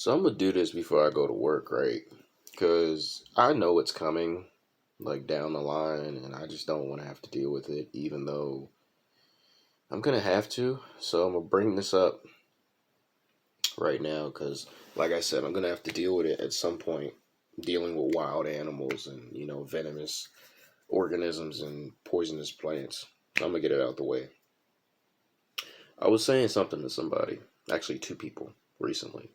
So I'm gonna do this before I go to work, right? Because I know it's coming, like down the line, and I just don't want to have to deal with it, even though I'm gonna have to. So I'm gonna bring this up right now, because, like I said, I'm gonna have to deal with it at some point, dealing with wild animals and venomous organisms and poisonous plants. I'm gonna get it out the way. I was saying something to somebody, actually two people, recently.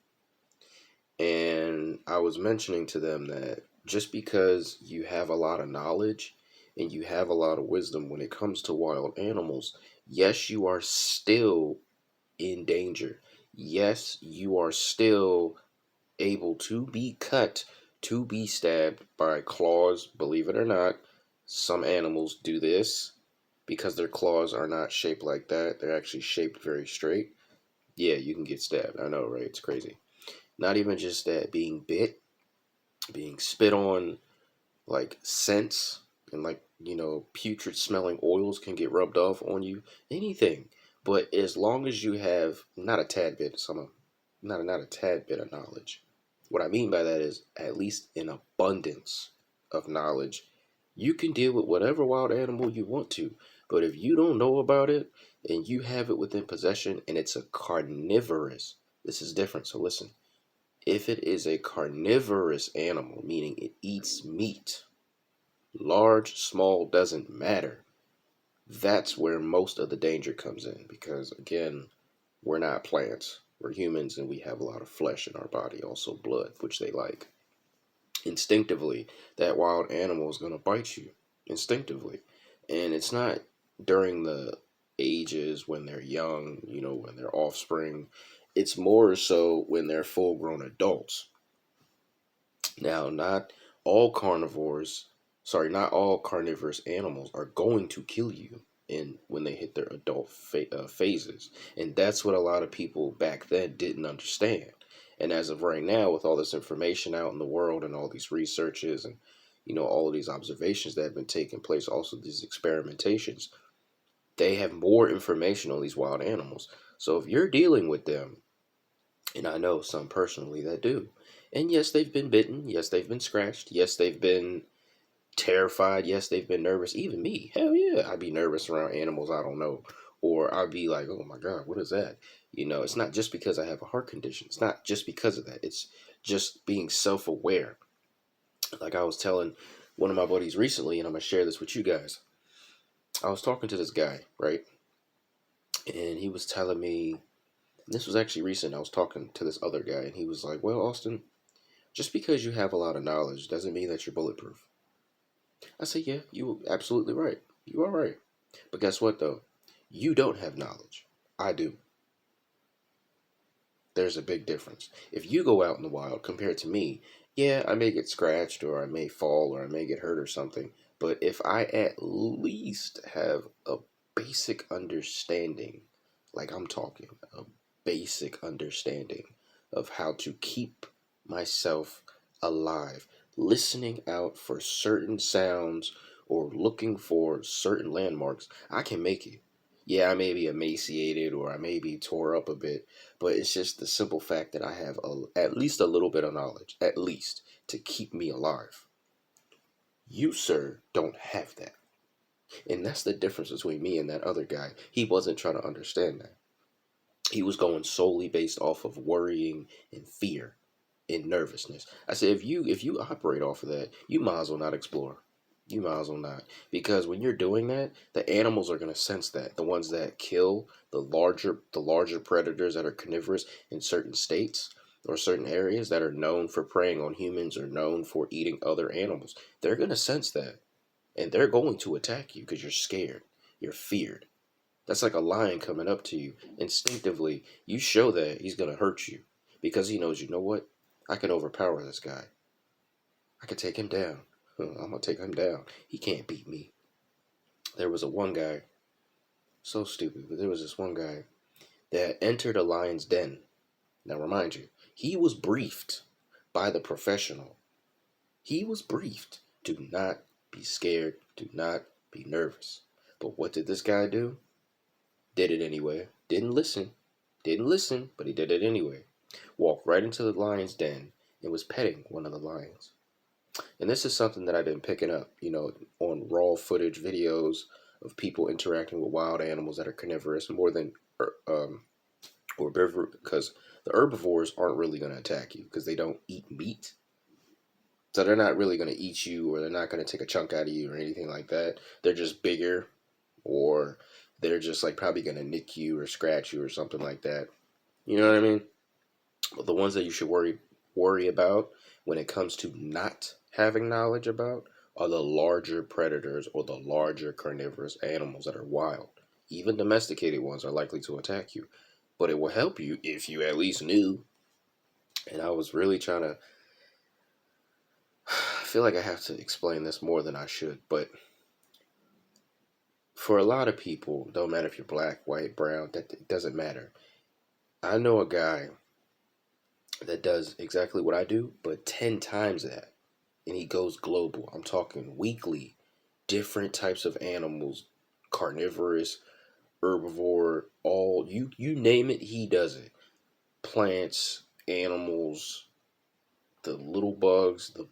And I was mentioning to them that just because you have a lot of knowledge and you have a lot of wisdom when it comes to wild animals, yes, you are still in danger. Yes, you are still able to be cut, to be stabbed by claws. Believe it or not, some animals do this because their claws are not shaped like that. They're actually shaped very straight. Yeah, you can get stabbed. I know, right? It's crazy. Not even just that, being bit, being spit on, like scents and like, putrid smelling oils can get rubbed off on you. Anything. But as long as you have not a tad bit, not a tad bit of knowledge. What I mean by that is at least an abundance of knowledge. You can deal with whatever wild animal you want to. But if you don't know about it and you have it within possession and it's a carnivorous, this is different. So listen, if it is a carnivorous animal, meaning it eats meat, large, small, doesn't matter, that's where most of the danger comes in. Because again, we're not plants. We're humans and we have a lot of flesh in our body, also blood, which they like. Instinctively, that wild animal is going to bite you. Instinctively. And it's not during the ages when they're young, when they're offspring. It's more so when they're full grown adults. Now, not all carnivorous animals are going to kill you in when they hit their adult phases, and that's what a lot of people back then didn't understand. And as of right now, with all this information out in the world and all these researches and all of these observations that have been taking place, also these experimentations, they have more information on these wild animals. So if you're dealing with them, and I know some personally that do. And yes, they've been bitten. Yes, they've been scratched. Yes, they've been terrified. Yes, they've been nervous. Even me. Hell yeah. I'd be nervous around animals I don't know. Or I'd be like, oh my God, what is that? It's not just because I have a heart condition. It's not just because of that. It's just being self aware. Like I was telling one of my buddies recently, and I'm going to share this with you guys. I was talking to this guy, right? And he was telling me, this was actually recent. I was talking to this other guy, and he was like, well, Austin, just because you have a lot of knowledge doesn't mean that you're bulletproof. I say, yeah, you're absolutely right. You are right. But guess what, though? You don't have knowledge. I do. There's a big difference. If you go out in the wild compared to me, yeah, I may get scratched or I may fall or I may get hurt or something. But if I at least have a basic understanding, like I'm talking, a basic understanding of how to keep myself alive, listening out for certain sounds or looking for certain landmarks, I can make it. Yeah, I may be emaciated or I may be tore up a bit, but it's just the simple fact that I have at least a little bit of knowledge, at least, to keep me alive. You, sir, don't have that. And that's the difference between me and that other guy. He wasn't trying to understand that. He was going solely based off of worrying and fear and nervousness. I said, if you operate off of that, you might as well not explore. You might as well not, because when you're doing that, the animals are going to sense that. The ones that kill the larger predators that are carnivorous in certain states or certain areas that are known for preying on humans or known for eating other animals, they're going to sense that, and they're going to attack you because you're scared, you're feared. That's like a lion coming up to you. Instinctively, you show that he's going to hurt you because he knows, you know what? I can overpower this guy. I can take him down. I'm going to take him down. He can't beat me. There was a one guy, so stupid, but there was this one guy that entered a lion's den. Now, remind you, he was briefed by the professional. He was briefed. Do not be scared. Do not be nervous. But what did this guy do? Did it anyway. Didn't listen, but he did it anyway. walked right into the lion's den and was petting one of the lions. And this is something that I've been picking up, on raw footage videos of people interacting with wild animals that are carnivorous more than herbivore, because the herbivores aren't really going to attack you because they don't eat meat. So they're not really going to eat you, or they're not going to take a chunk out of you or anything like that. They're just bigger, or they're just like probably going to nick you or scratch you or something like that. You know what I mean? But the ones that you should worry about when it comes to not having knowledge about are the larger predators or the larger carnivorous animals that are wild. Even domesticated ones are likely to attack you, but it will help you if you at least knew. And I was really trying to. I feel like I have to explain this more than I should, but for a lot of people, don't matter if you're black, white, brown, that it doesn't matter. I know a guy that does exactly what I do, but 10 times that. And he goes global. I'm talking weekly, different types of animals, carnivorous, herbivore, all you name it, he does it. Plants, animals, the little bugs, the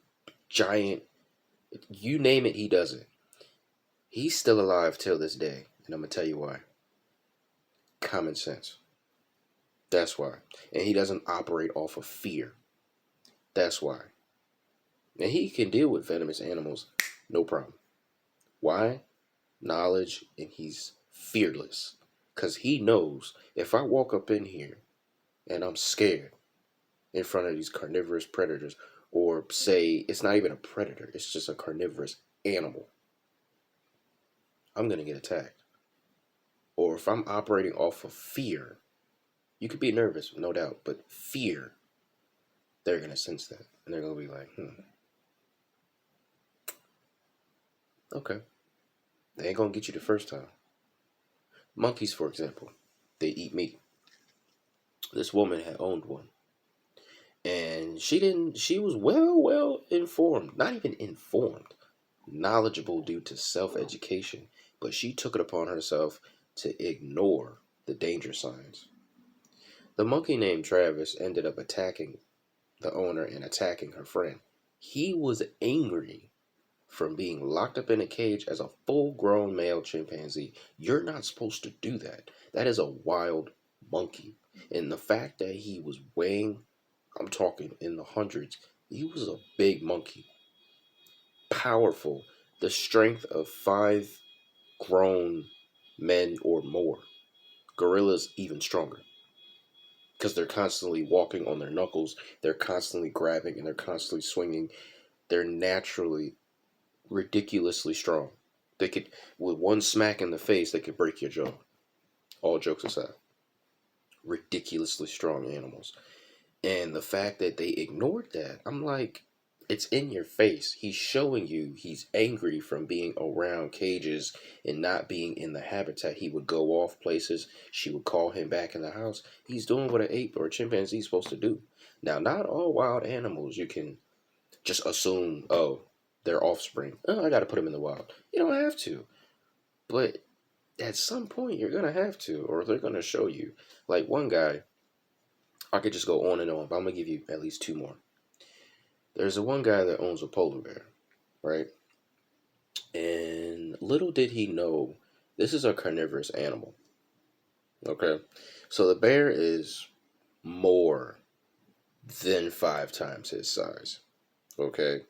giant, you name it, he does it. He's still alive till this day, and I'm gonna tell you why. Common sense. That's why. And he doesn't operate off of fear. That's why. And he can deal with venomous animals, no problem. Why? Knowledge, and he's fearless. Because he knows if I walk up in here and I'm scared in front of these carnivorous predators, or say it's not even a predator, it's just a carnivorous animal, I'm going to get attacked. Or if I'm operating off of fear, you could be nervous, no doubt, but fear, they're going to sense that. And they're going to be like, okay. They ain't going to get you the first time. Monkeys, for example, they eat meat. This woman had owned one. And she was well informed, not even informed, knowledgeable due to self-education, but she took it upon herself to ignore the danger signs. The monkey named Travis ended up attacking the owner and attacking her friend. He was angry from being locked up in a cage as a full-grown male chimpanzee. You're not supposed to do that. That is a wild monkey. And the fact that he was weighing, I'm talking in the hundreds, he was a big monkey. Powerful. The strength of 5 grown men or more. Gorillas even stronger. Because they're constantly walking on their knuckles, they're constantly grabbing, and they're constantly swinging. They're naturally ridiculously strong. They could, with one smack in the face, they could break your jaw. All jokes aside. Ridiculously strong animals. And the fact that they ignored that, I'm like, it's in your face. He's showing you he's angry from being around cages and not being in the habitat. He would go off places. She would call him back in the house. He's doing what an ape or a chimpanzee is supposed to do. Now, not all wild animals you can just assume, oh, they're offspring. Oh, I got to put them in the wild. You don't have to. But at some point, you're going to have to, or they're going to show you. Like one guy, I could just go on and on, but I'm going to give you at least 2 more. There's a one guy that owns a polar bear, right? And little did he know, this is a carnivorous animal. Okay? So the bear is more than 5 times his size. Okay?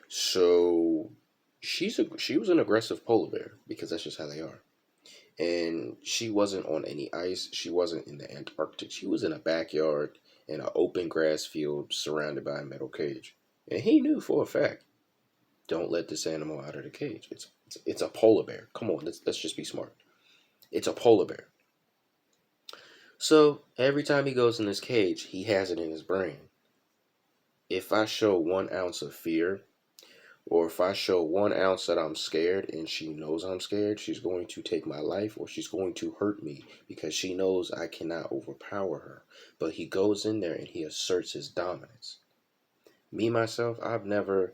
So she was an aggressive polar bear because that's just how they are. And she wasn't on any ice. She wasn't in the Antarctic. She was in a backyard in an open grass field surrounded by a metal cage. And he knew for a fact, don't let this animal out of the cage. It's a polar bear. Come on, let's just be smart. It's a polar bear. So every time he goes in this cage, he has it in his brain. If I show 1 ounce of fear, or if I show 1 ounce that I'm scared and she knows I'm scared, she's going to take my life or she's going to hurt me because she knows I cannot overpower her. But he goes in there and he asserts his dominance. Me, myself, I've never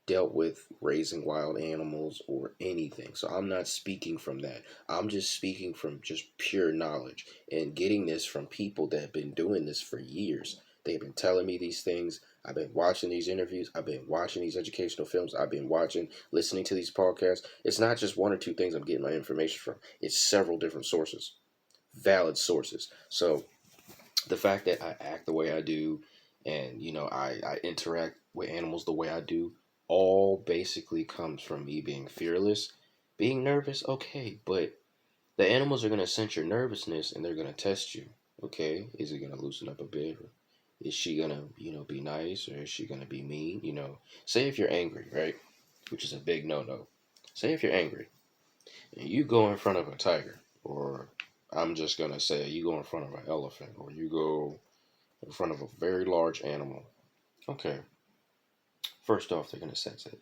dealt with raising wild animals or anything. So I'm not speaking from that. I'm just speaking from just pure knowledge and getting this from people that have been doing this for years. They've been telling me these things. I've been watching these interviews. I've been watching these educational films. I've been listening to these podcasts. It's not just one or two things I'm getting my information from. It's several different sources, valid sources. So the fact that I act the way I do and I interact with animals the way I do all basically comes from me being fearless. Being nervous, okay, but the animals are going to sense your nervousness and they're going to test you. Okay, is it going to loosen up a bit, or is she going to be nice, or is she going to be mean? Say if you're angry, right, which is a big no-no. Say if you're angry and you go in front of a tiger, or I'm just going to say you go in front of an elephant, or you go in front of a very large animal. Okay, first off, they're going to sense it.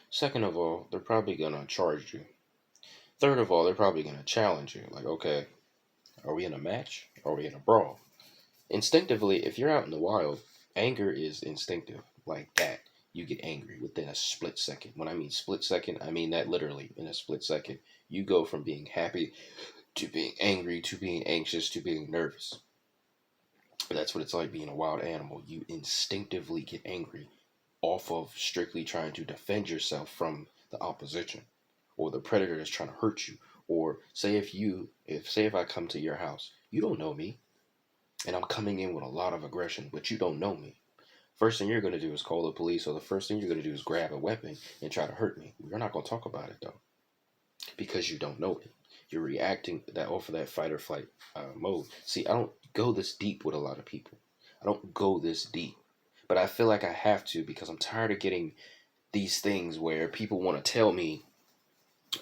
Second of all, they're probably going to charge you. Third of all, they're probably going to challenge you. Like, okay, are we in a match? Are we in a brawl? Instinctively, if you're out in the wild, anger is instinctive. Like that. You get angry within a split second. When I mean split second, I mean that literally in a split second. You go from being happy to being angry to being anxious to being nervous. That's what it's like being a wild animal. You instinctively get angry off of strictly trying to defend yourself from the opposition or the predator that's trying to hurt you. Or say if I come to your house, you don't know me, and I'm coming in with a lot of aggression, but you don't know me. First thing you're going to do is call the police, or the first thing you're going to do is grab a weapon and try to hurt me. We're not going to talk about it though, because you don't know me. You're reacting that off of that fight or flight mode. See, I don't go this deep with a lot of people. I don't go this deep, but I feel like I have to because I'm tired of getting these things where people want to tell me,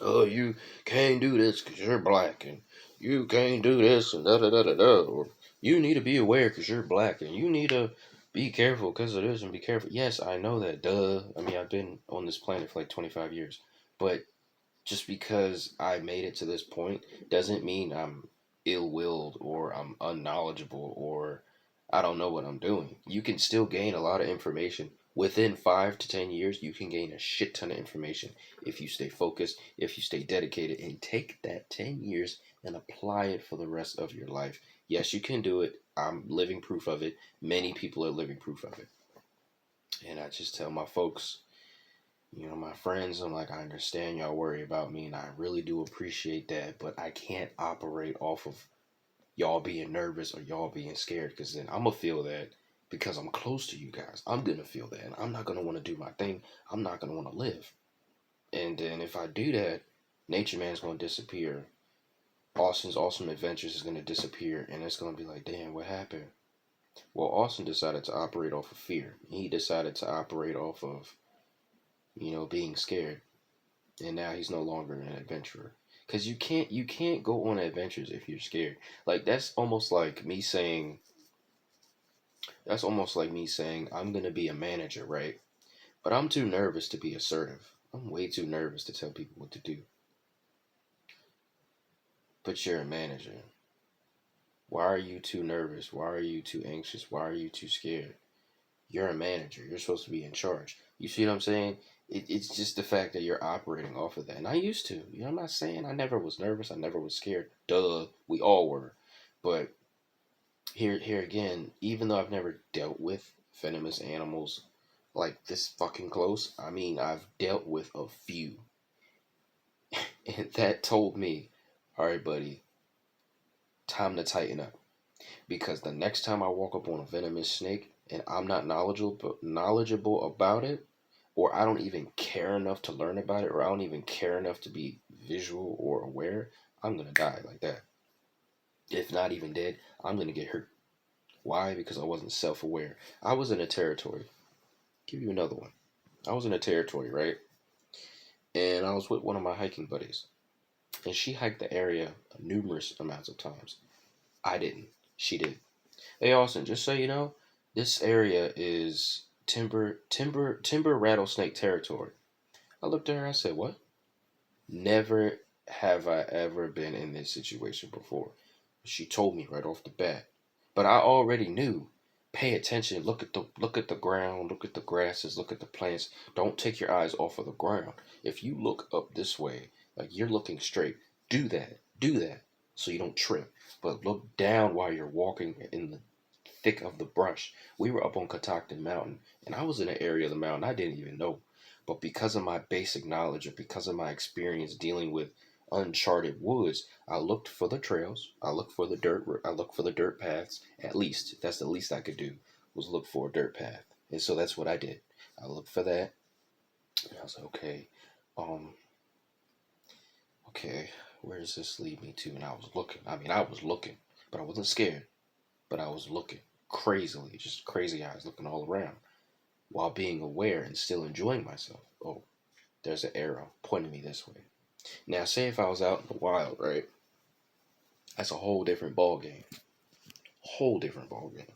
"Oh, you can't do this because you're black, and you can't do this, and da da da da da," or "You need to be aware because you're black, and you need to be careful because of this and be careful." Yes, I know that. Duh. I mean, I've been on this planet for like 25 years, but just because I made it to this point doesn't mean I'm ill-willed or I'm unknowledgeable or I don't know what I'm doing. You can still gain a lot of information. Within 5 to 10 years, you can gain a shit ton of information if you stay focused, if you stay dedicated, and take that 10 years and apply it for the rest of your life. Yes, you can do it. I'm living proof of it. Many people are living proof of it. And I just tell my folks, my friends, I'm like, I understand y'all worry about me, and I really do appreciate that, but I can't operate off of y'all being nervous or y'all being scared, because then I'm going to feel that because I'm close to you guys. I'm going to feel that, and I'm not going to want to do my thing. I'm not going to want to live. And then if I do that, Nature Man's going to disappear. Austin's Awesome Adventures is going to disappear, and it's going to be like, damn, what happened? Well, Austin decided to operate off of fear. He decided to operate off of, being scared. And now he's no longer an adventurer, because you can't go on adventures if you're scared. Like that's almost like me saying I'm gonna be a manager, right? But I'm too nervous to be assertive. I'm way too nervous to tell people what to do. But you're a manager. Why are you too nervous? Why are you too anxious? Why are you too scared? You're a manager. You're supposed to be in charge. You see what I'm saying? It's just the fact that you're operating off of that. And I used to. I'm not saying I never was nervous. I never was scared. Duh. We all were. But here again, even though I've never dealt with venomous animals like this fucking close, I mean, I've dealt with a few. And that told me, all right, buddy, time to tighten up. Because the next time I walk up on a venomous snake and I'm not knowledgeable about it, or I don't even care enough to learn about it, or I don't even care enough to be visual or aware, I'm gonna die like that. If not even dead, I'm gonna get hurt. Why? Because I wasn't self-aware. I was in a territory. Give you another one. I was in a territory, right? And I was with one of my hiking buddies, and she hiked the area numerous amounts of times. I didn't. She did. Hey Austin, just so you know, this area is timber rattlesnake territory. I looked at her, I said, "What?" Never have I ever been in this situation before. She told me right off the bat. But I already knew Pay attention. Look at the ground. Look at the grasses. Look at the plants. Don't take your eyes off of the ground. If you look up this way, like you're looking straight, do that. Do that so you don't trip. But look down while you're walking in the thick of the brush. We were up on Catoctin Mountain, and I was in an area of the mountain I didn't even know. But because of my basic knowledge or because of my experience dealing with uncharted woods, I looked for the trails. I looked for the dirt. I looked for the dirt paths. At least that's the least I could do was look for a dirt path, and so that's what I did. I looked for that, and I was like, um, okay, where does this lead me to? And I was looking. I mean, I was looking, but I wasn't scared. But I was looking crazily, just crazy eyes looking all around while being aware and still enjoying myself. Oh, there's an arrow pointing me this way. Now, say if I was out in the wild, right? That's a whole different ball game. Whole different ball game.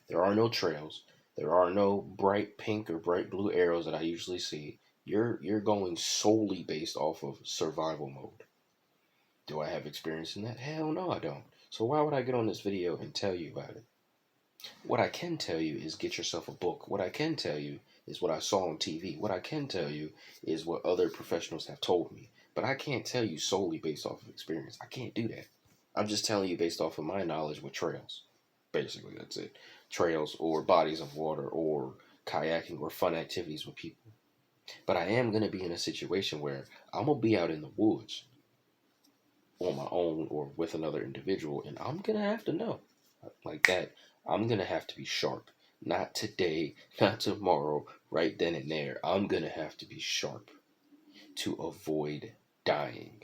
There are no trails. There are no bright pink or bright blue arrows that I usually see. You're going solely based off of survival mode. Do I have experience in that? Hell no, I don't. So why would I get on this video and tell you about it? What I can tell you is get yourself a book. What I can tell you is what I saw on TV. What I can tell you is what other professionals have told me. But I can't tell you solely based off of experience. I can't do that. I'm just telling you based off of my knowledge with trails. Basically, that's it. Trails or bodies of water or kayaking or fun activities with people. But I am going to be in a situation where I'm going to be out in the woods on my own or with another individual, and I'm going to have to know like that. I'm going to have to be sharp. Not today, not tomorrow, right then and there. I'm going to have to be sharp to avoid dying.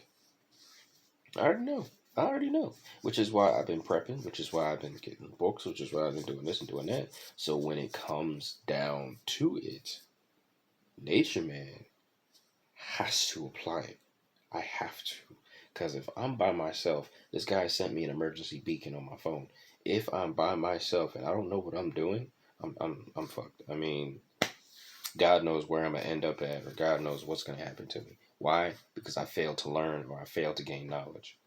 I already know. I already know. Which is why I've been prepping, which is why I've been getting books, which is why I've been doing this and doing that. So when it comes down to it, Nature Man has to apply it. I have to. Because if I'm by myself, this guy sent me an emergency beacon on my phone. If I'm by myself and I don't know what I'm doing, I'm fucked. I mean, God knows where I'm gonna end up at, or God knows what's gonna happen to me. Why? Because I failed to learn or I failed to gain knowledge.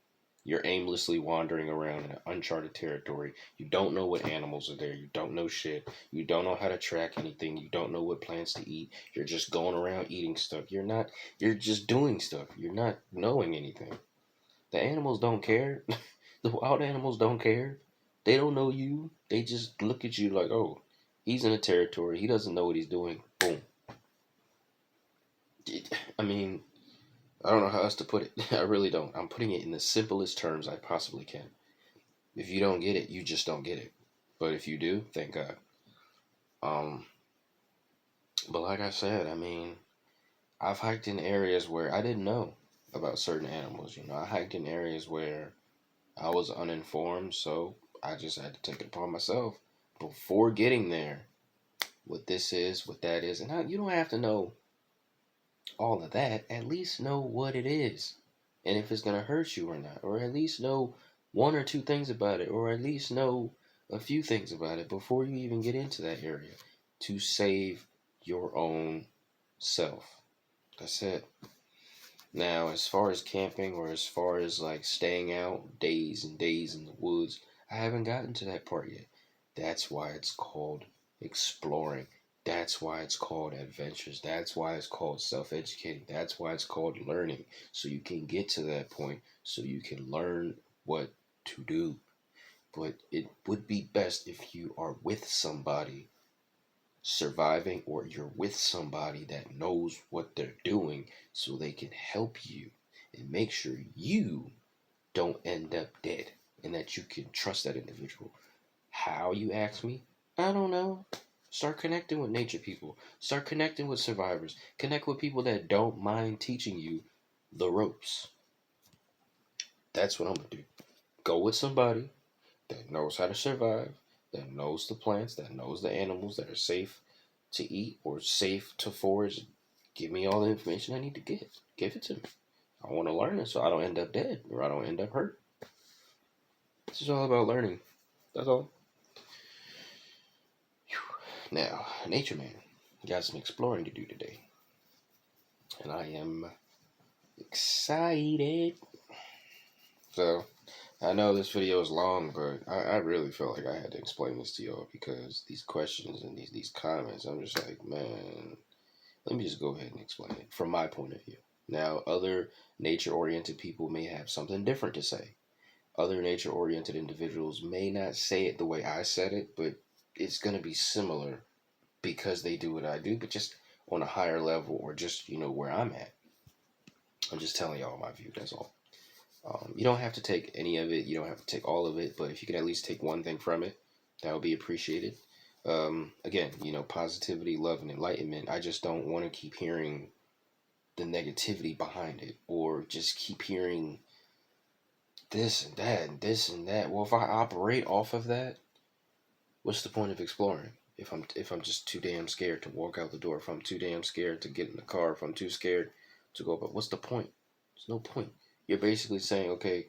You're aimlessly wandering around in an uncharted territory. You don't know what animals are there. You don't know shit. You don't know how to track anything. You don't know what plants to eat. You're just going around eating stuff. You're just doing stuff. You're not knowing anything. The animals don't care. The wild animals don't care. They don't know you. They just look at you like, oh, he's in a territory. He doesn't know what he's doing. Boom. I mean, I don't know how else to put it. I really don't. I'm putting it in the simplest terms I possibly can. If you don't get it, you just don't get it. But if you do, thank God. Um, but like I said, I mean, I've hiked in areas where I didn't know about certain animals. You know, I hiked in areas where I was uninformed, so I just had to take it upon myself before getting there. What this is, what that is, and you don't have to know all of that. At least know what it is, and if it's gonna hurt you or not, or at least know one or two things about it, or at least know a few things about it before you even get into that area to save your own self. That's it. Now, as far as camping or as far as like staying out days and days in the woods, I haven't gotten to that part yet. That's why it's called exploring. That's why it's called adventures. That's why it's called self educating. That's why it's called learning. So you can get to that point so you can learn what to do. But it would be best if you are with somebody surviving or you're with somebody that knows what they're doing so they can help you and make sure you don't end up dead and that you can trust that individual. How, you ask me? I don't know. Start connecting with nature people. Start connecting with survivors. Connect with people that don't mind teaching you the ropes. That's what I'm going to do. Go with somebody that knows how to survive, that knows the plants, that knows the animals that are safe to eat or safe to forage. Give me all the information I need to get. Give it to me. I want to learn it so I don't end up dead or I don't end up hurt. This is all about learning. That's all. Now, Nature Man got some exploring to do today. And I am excited. So, I know this video is long, but I really felt like I had to explain this to y'all because these questions and these comments, I'm just like, man, let me just go ahead and explain it from my point of view. Now, other nature oriented people may have something different to say. Other nature oriented individuals may not say it the way I said it, but it's going to be similar because they do what I do, but just on a higher level or just, where I'm at. I'm just telling y'all my view, that's all. You don't have to take any of it, you don't have to take all of it, but if you can at least take one thing from it, that would be appreciated. Again, positivity, love, and enlightenment. I just don't want to keep hearing the negativity behind it or just keep hearing this and that and this and that. Well, if I operate off of that, what's the point of exploring? If I'm just too damn scared to walk out the door, if I'm too damn scared to get in the car, if I'm too scared to go, but what's the point? There's no point. You're basically saying, okay,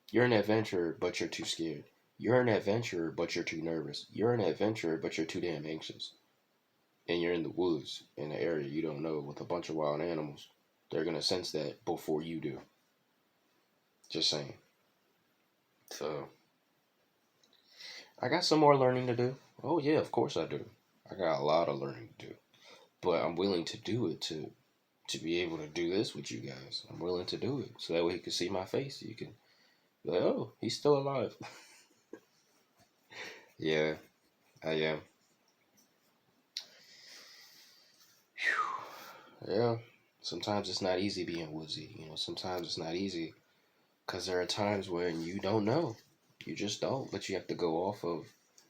you're an adventurer, but you're too scared. You're an adventurer, but you're too nervous. You're an adventurer, but you're too damn anxious. And you're in the woods, in an area you don't know, with a bunch of wild animals. They're gonna sense that before you do. Just saying. So, I got some more learning to do. Oh yeah, of course I do. I got a lot of learning to do. But I'm willing to do it to be able to do this with you guys. I'm willing to do it. So that way you can see my face. You can be like, oh, he's still alive. Yeah, I am. Yeah. Sometimes it's not easy being woodsy. Sometimes it's not easy because there are times when you don't know. You just don't. But you have to go off of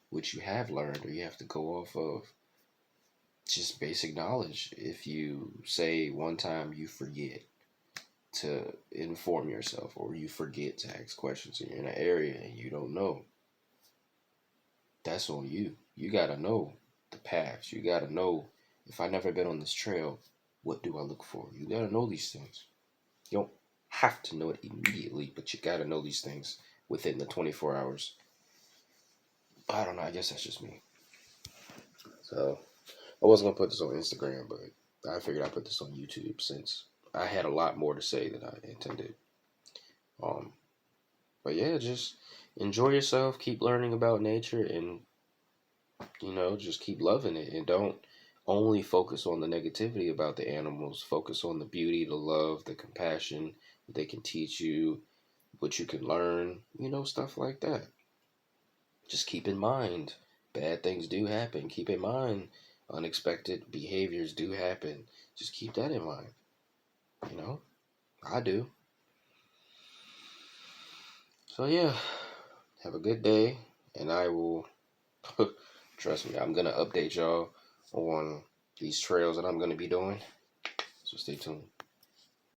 what you have learned, or you have to go off of just basic knowledge. If you say one time you forget to inform yourself, or you forget to ask questions, and you're in an area and you don't know, that's on you. You gotta know the paths. You gotta know, if I never been on this trail, what do I look for? You gotta know these things. You don't have to know it immediately, but you gotta know these things within the 24 hours. I don't know. I guess that's just me. So I wasn't gonna put this on Instagram, but I figured I'd put this on YouTube since I had a lot more to say than I intended. Um, but yeah, just enjoy yourself, keep learning about nature, and just keep loving it, and don't only focus on the negativity about the animals. Focus on the beauty, the love, the compassion, what they can teach you, what you can learn, stuff like that. Just keep in mind, bad things do happen. Keep in mind, unexpected behaviors do happen. Just keep that in mind. You know, I do. So yeah, have a good day, and I will. Trust me, I'm gonna update y'all on these trails that I'm gonna be doing. So stay tuned.